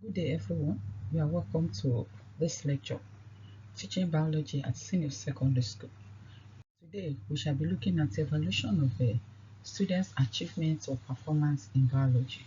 Good day, everyone. You are welcome to this lecture, Teaching Biology at Senior Secondary School. Today, we shall be looking at the evaluation of students' achievements or performance in biology.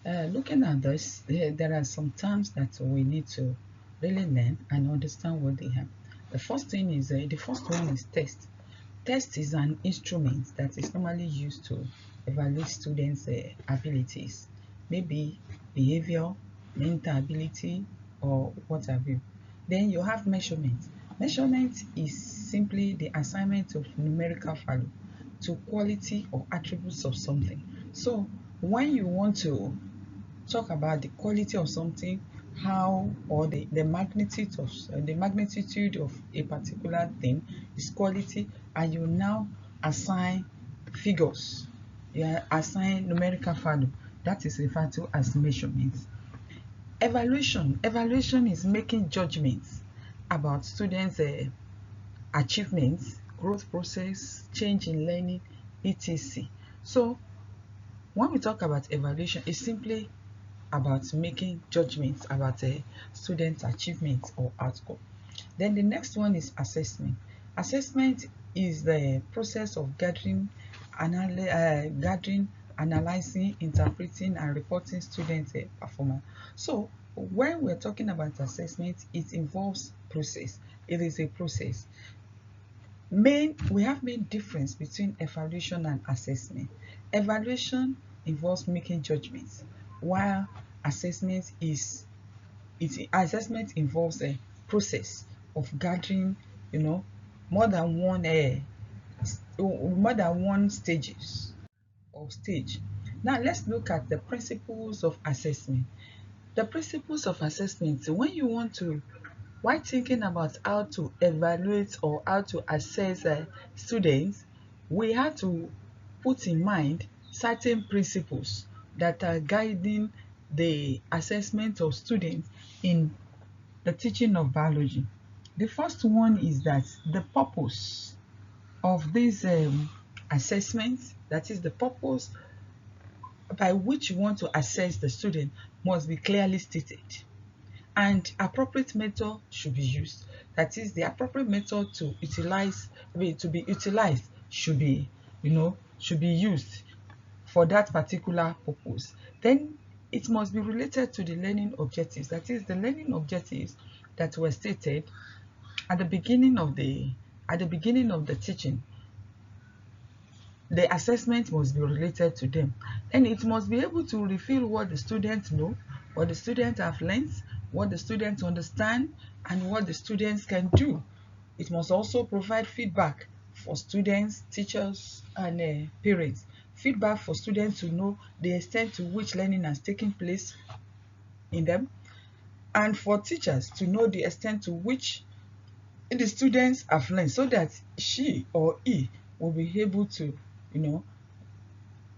Looking at this, there are some terms that we need to really learn and understand what they have. The first one is test. Test is an instrument that is normally used to evaluate students' abilities, maybe behavior, mental ability, or what have you. Then you have measurement. Measurement is simply the assignment of numerical value to quality or attributes of something. So when you want to talk about the quality of something, how or the magnitude of a particular thing is quality, and you now assign figures, you assign numerical value. That is referred to as measurements. Evaluation is making judgments about students achievements, growth process, change in learning, etc. So when we talk about evaluation, it's simply about making judgments about a student's achievements or outcome. Then the next one is assessment. Assessment is the process of gathering, analyzing, interpreting, and reporting students' performance. So when we're talking about assessment, it involves process. It is a process. We have main difference between evaluation and assessment. Evaluation involves making judgments, while assessment involves a process of gathering, you know, more than one stages or stage. Now let's look at the principles of assessment. The principles of assessment, while thinking about how to evaluate or how to assess students, we have to put in mind certain principles that are guiding the assessment of students in the teaching of biology. The first one is that the purpose of this assessment, that is the purpose by which you want to assess the student, must be clearly stated, and appropriate method should be used. That is, the appropriate method to be utilized should be used for that particular purpose. Then it must be related to the learning objectives. That is, the learning objectives that were stated at the beginning of the teaching. The assessment must be related to them. And it must be able to reveal what the students know, what the students have learned, what the students understand, and what the students can do. It must also provide feedback for students, teachers, and parents. Feedback for students to know the extent to which learning has taken place in them, and for teachers to know the extent to which the students have learned, so that she or he will be able to, you know,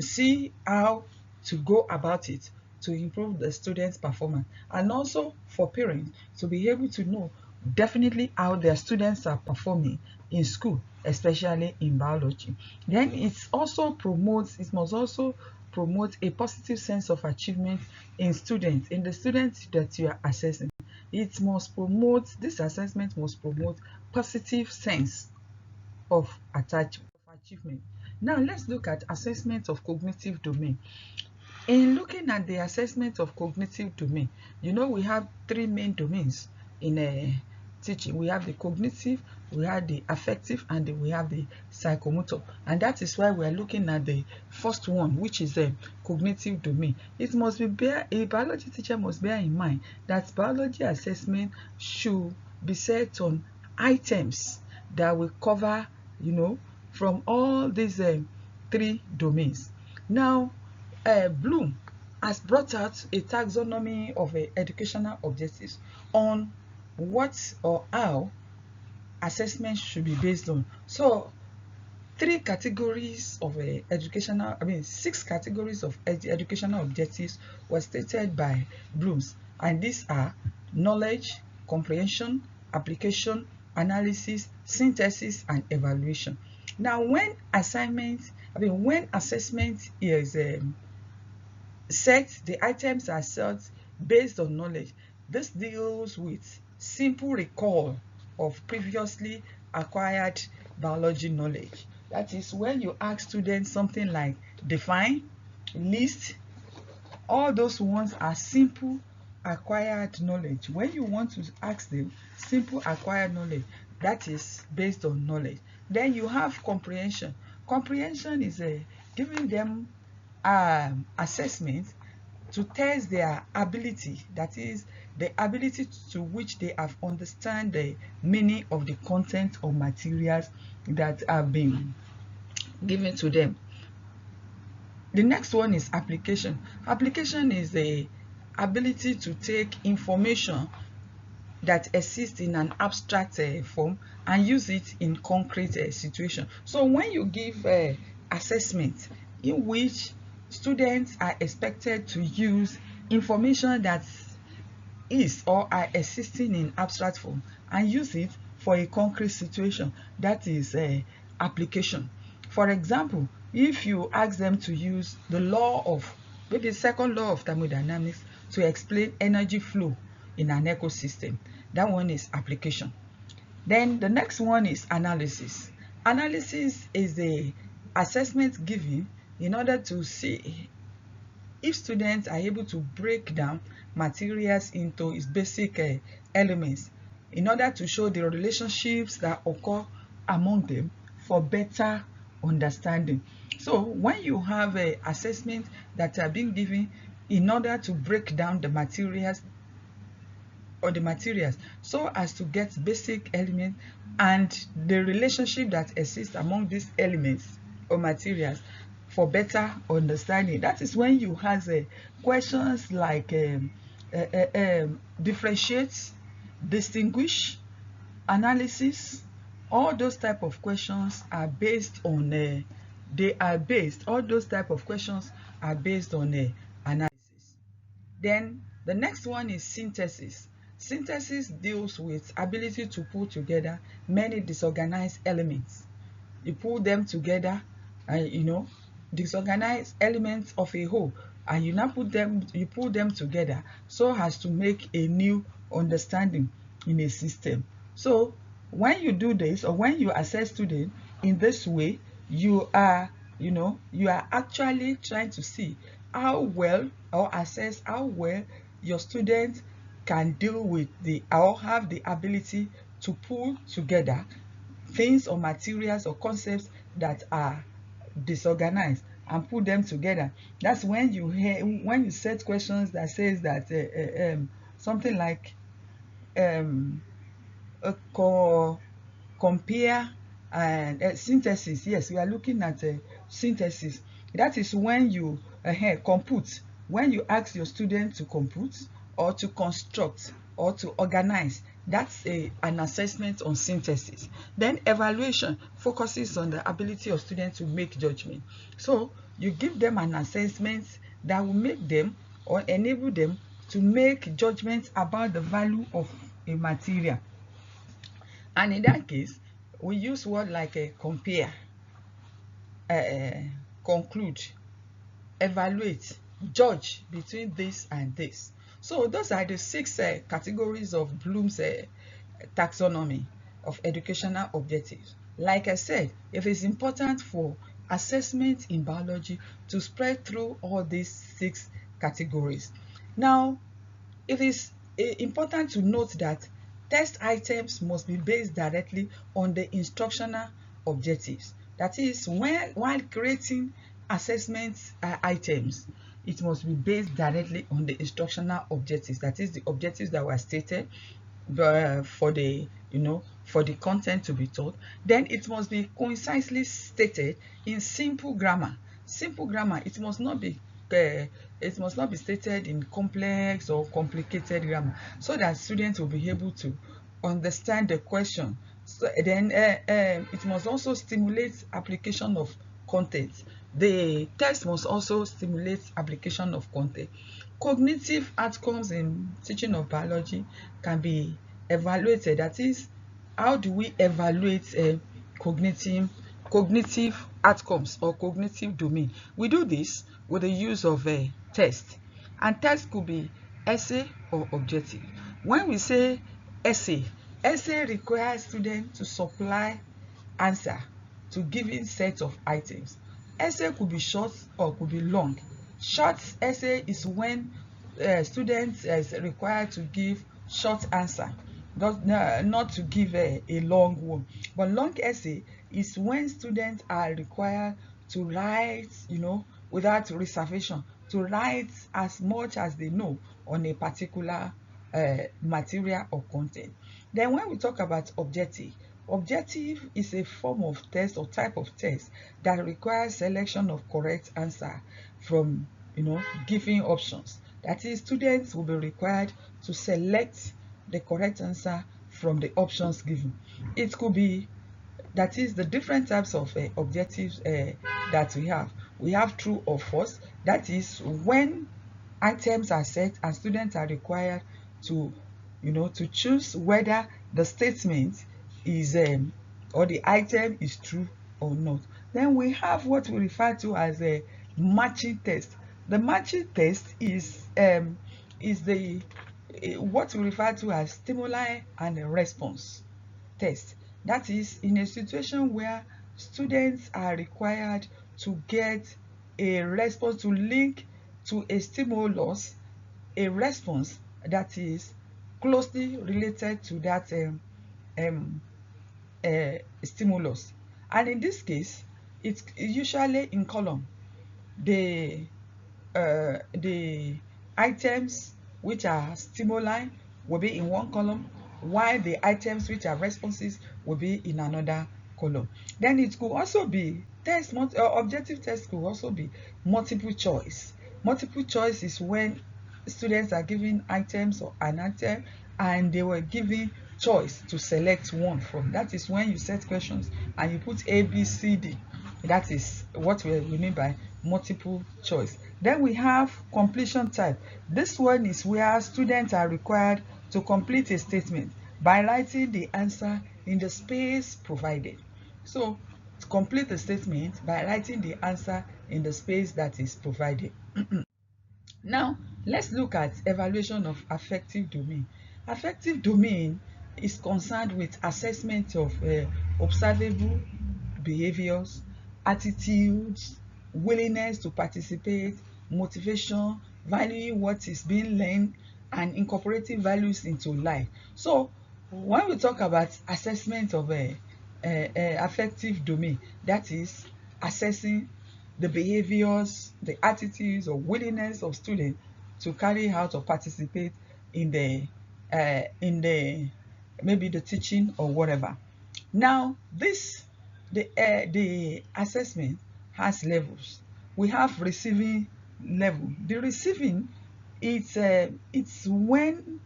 see how to go about it to improve the students' performance, and also for parents to be able to know definitely how their students are performing in school, especially in biology. Then it must also promote a positive sense of achievement in the students that you are assessing. This assessment must promote positive sense of achievement. Now let's look at assessment of cognitive domain. In looking at the assessment of cognitive domain, we have three main domains in teaching. We have the cognitive, we have the affective, and then we have the psychomotor. And that is why we are looking at the first one, which is the cognitive domain. A biology teacher must bear in mind that biology assessment should be set on items that will cover, from all these three domains. Now, Bloom has brought out a taxonomy of educational objectives on what or how assessment should be based on. So, six categories of educational objectives were stated by Blooms, and these are knowledge, comprehension, application, analysis, synthesis, and evaluation. Now, when assessment is set, the items are set based on knowledge. This deals with simple recall of previously acquired biology knowledge. That is, when you ask students something like define, list, all those ones are simple acquired knowledge. When you want to ask them simple acquired knowledge, that is based on knowledge. Then you have comprehension. Comprehension is giving them assessment to test their ability, that is the ability to which they have understand the meaning of the content or materials that have been given to them. The next one is application. Application is the ability to take information that exists in an abstract form and use it in concrete situation. So when you give assessment in which students are expected to use information that is or are existing in abstract form and use it for a concrete situation, that is application. For example, if you ask them to use the law of, maybe the second law of thermodynamics to explain energy flow in an ecosystem, that one is application. Then the next one is analysis. Analysis is the assessment given in order to see if students are able to break down materials into its basic elements in order to show the relationships that occur among them for better understanding. So when you have assessments that are being given in order to break down the materials so as to get basic elements and the relationship that exists among these elements or materials for better understanding, that is when you have questions like differentiate, distinguish, analysis. All those type of questions are based on all those type of questions are based on analysis. Then the next one is synthesis. Synthesis deals with ability to put together many disorganized elements. You pull them together and disorganized elements of a whole, and you pull them together so as to make a new understanding in a system. So when you do this, or when you assess students in this way, you are actually trying to see how well, or assess how well your students can deal with or have the ability to pull together things or materials or concepts that are disorganized and put them together. That's when you set questions that says that something like compare and synthesis. Yes, we are looking at synthesis. That is when you compute, when you ask your student to compute or to construct or to organize. That's an assessment on synthesis. Then evaluation focuses on the ability of students to make judgment. So you give them an assessment that will make them or enable them to make judgments about the value of a material. And in that case, we use words like compare, conclude, evaluate, judge between this and this. So those are the 6 categories of Bloom's taxonomy of educational objectives. Like I said, it is important for assessment in biology to spread through all these 6 categories. Now, it is important to note that test items must be based directly on the instructional objectives. That is, while creating assessment items, it must be based directly on the instructional objectives. That is, the objectives that were stated for the content to be taught. Then it must be concisely stated in simple grammar. Simple grammar, it must not be stated in complex or complicated grammar, so that students will be able to understand the question. So then it must also stimulate application of content. The text must also stimulate application of content. Cognitive outcomes in teaching of biology can be evaluated. That is, how do we evaluate cognitive outcomes or cognitive domain? We do this with the use of a test, and tests could be essay or objective. When we say essay, essay requires students to supply answer to given set of items. Essay could be short or could be long. Short essay is when students is required to give short answer, not to give a long one. But long essay is when students are required to write, without reservation, to write as much as they know on a particular material or content. Then when we talk about objective, objective is a form of test or type of test that requires selection of correct answer from given options. That is, students will be required to select the correct answer from the options given. It could be, that is the different types of objectives that we have. We have true or false. That is when items are set and students are required to to choose whether the statement is or the item is true or not. Then we have what we refer to as a matching test. The matching test is the what we refer to as stimuli and a response test. That is, in a situation where students are required to get a response, to link to a stimulus a response that is closely related to that stimulus. And in this case, it's usually in column. The items which are stimuli will be in one column, while the items which are responses will be in another column. Then it could also be objective test could also be multiple choice. Multiple choice is when students are given items or an item and they were given choice to select one from. That is when you set questions and you put A, B, C, D. That is what we mean by multiple choice. Then we have completion type. This one is where students are required to complete a statement by writing the answer in the space provided. So to complete the statement by writing the answer in the space that is provided. Now let's look at evaluation of affective domain. Affective domain is concerned with assessment of observable behaviors, attitudes, willingness to participate, motivation, valuing what is being learned, and incorporating values into life. So when we talk about assessment of affective domain, that is assessing the behaviors, the attitudes or willingness of students to carry out or participate in the maybe the teaching or whatever. Now the assessment has levels. We have receiving level. The receiving, it's when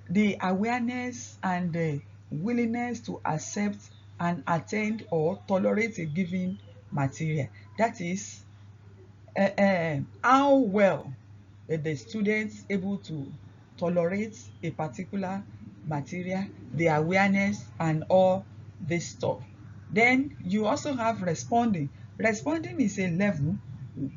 the awareness and the willingness to accept and attend or tolerate a given material. That is how well the students able to tolerate a particular material, the awareness and all this stuff. Then you also have responding. Responding is a level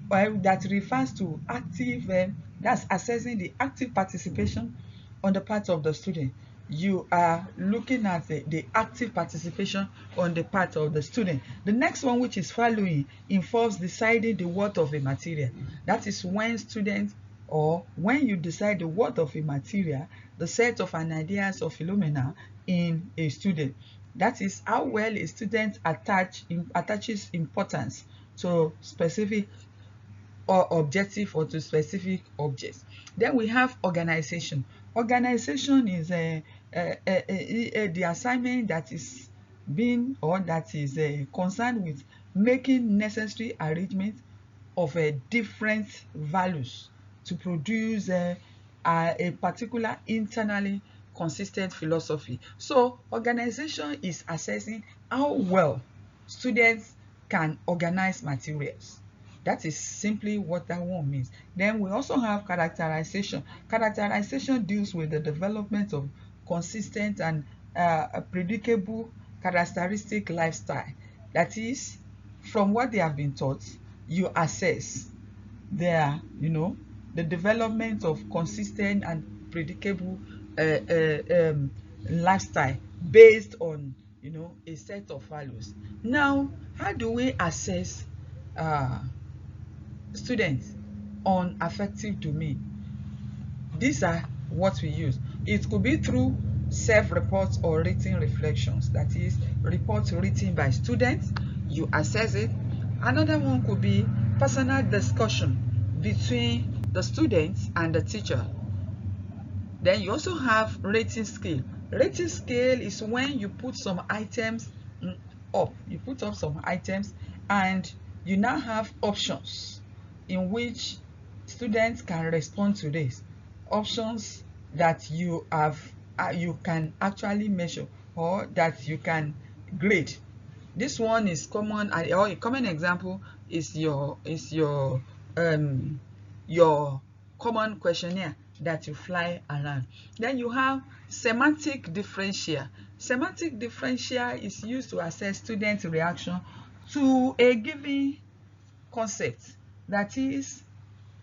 that refers to active, that's assessing the active participation on the part of the student. You are looking at the active participation on the part of the student. The next one, which is following, involves deciding the worth of a material. That is when students, or when you decide the worth of a material, the set of an ideas or phenomena in a student. That is how well a student attaches importance to specific or objective or to specific objects. Then we have organization. Organization is the assignment that is being, or that is concerned with making necessary arrangement of different values to produce a particular internally consistent philosophy. So organization is assessing how well students can organize materials. That is simply what that one means. Then we also have characterization. Characterization deals with the development of consistent and predictable characteristic lifestyle. That is, from what they have been taught, you assess their, the development of consistent and predictable lifestyle based on, a set of values. Now, how do we assess uh, students on affective domain? These are what we use. It could be through self-reports or written reflections, that is, reports written by students, you assess it. Another one could be personal discussion between the students and the teacher. Then you also have rating scale. Rating scale is when you put some items up. You put up some items and you now have options in which students can respond to this. Options that you can actually measure or that you can grade. This one is common, or a common example is um your common questionnaire that you fly around. Then you have semantic differential. Semantic differential is used to assess students' reaction to a given concept. That is,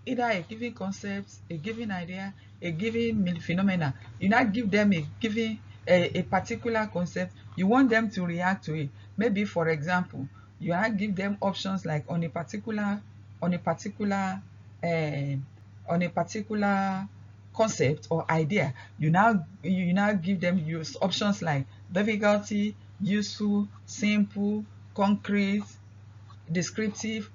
either a given concept, a given idea, a given phenomena. You now give them a particular concept. You want them to react to it. Maybe, for example, you now give them options like on a particular uh, on a particular concept or idea. You now give them use options like difficulty, useful, simple, concrete, descriptive.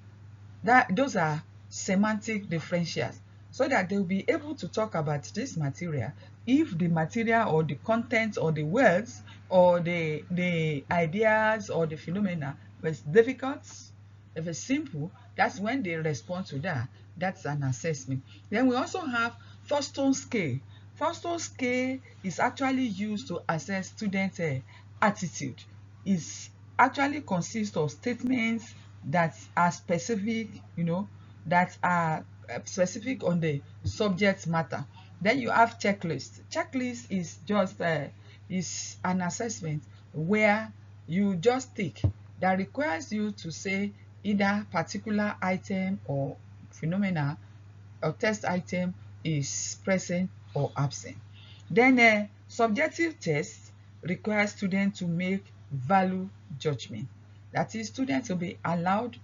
That those are semantic differentials, so that they'll be able to talk about this material if the material or the content or the words or the ideas or the phenomena was difficult. If it's simple, that's when they respond to that. That's an assessment. Then we also have Thurston scale. Thurston scale is actually used to assess students' attitude. It actually consists of statements that are specific, that are specific on the subject matter. Then you have checklist. Checklist is just is an assessment where you just tick, that requires you to say either particular item or phenomena or test item is present or absent. Then subjective test requires students to make value judgment. That is, students will be allowed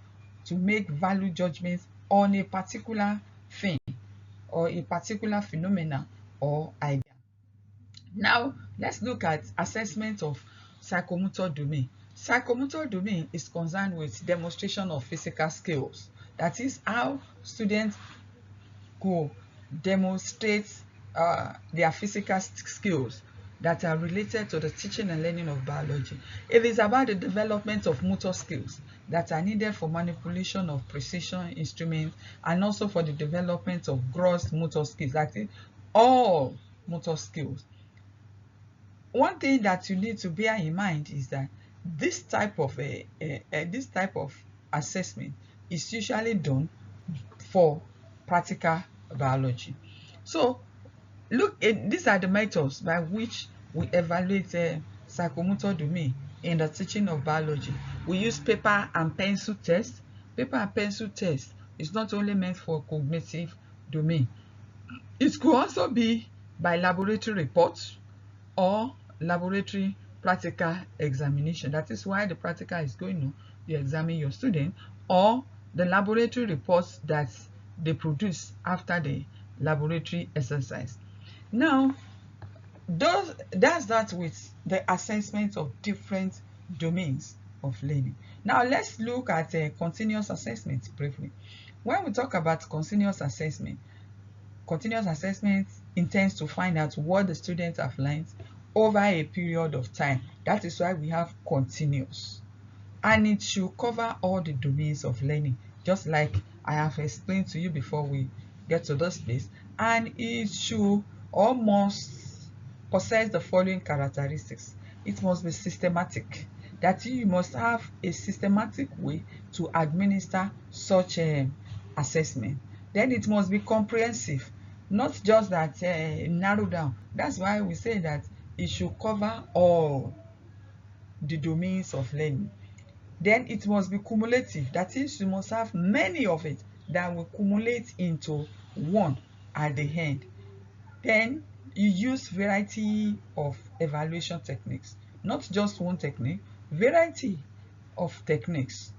to make value judgments on a particular thing or a particular phenomena or idea. Now, let's look at assessment of psychomotor domain. Psychomotor domain is concerned with demonstration of physical skills. That is how students go demonstrate their physical skills that are related to the teaching and learning of biology. It is about the development of motor skills that are needed for manipulation of precision instruments and also for the development of gross motor skills, that is, all motor skills. One thing that you need to bear in mind is that this type of assessment is usually done for practical biology. So these are the methods by which we evaluate psychomotor domain in the teaching of biology. We use paper and pencil test. Paper and pencil test is not only meant for cognitive domain. It could also be by laboratory reports or laboratory practical examination. That is why the practical is going on. You examine your student, or the laboratory reports that they produce after the laboratory exercise. Now, that's that with the assessment of different domains of learning. Now, let's look at continuous assessment briefly. When we talk about continuous assessment intends to find out what the students have learned over a period of time. That is why we have continuous. And it should cover all the domains of learning, just like I have explained to you before we get to this place. And it should almost possess the following characteristics. It must be systematic. That you must have a systematic way to administer such assessment. Then it must be comprehensive, not just that narrow down. That's why we say that it should cover all the domains of learning. Then it must be cumulative. That is, you must have many of it that will cumulate into one at the end. Then you use variety of evaluation techniques, not just one technique, variety of techniques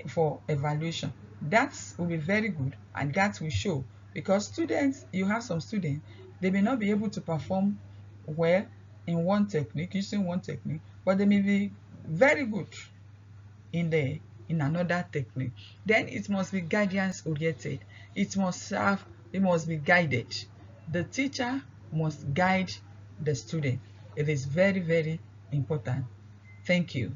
for evaluation. That will be very good, and that will show, because students, you have some students, they may not be able to perform well in one technique, using one technique, but they may be very good in another technique. Then it must be guidance oriented. It must be guided. The teacher must guide the student. It is very, very important. Thank you.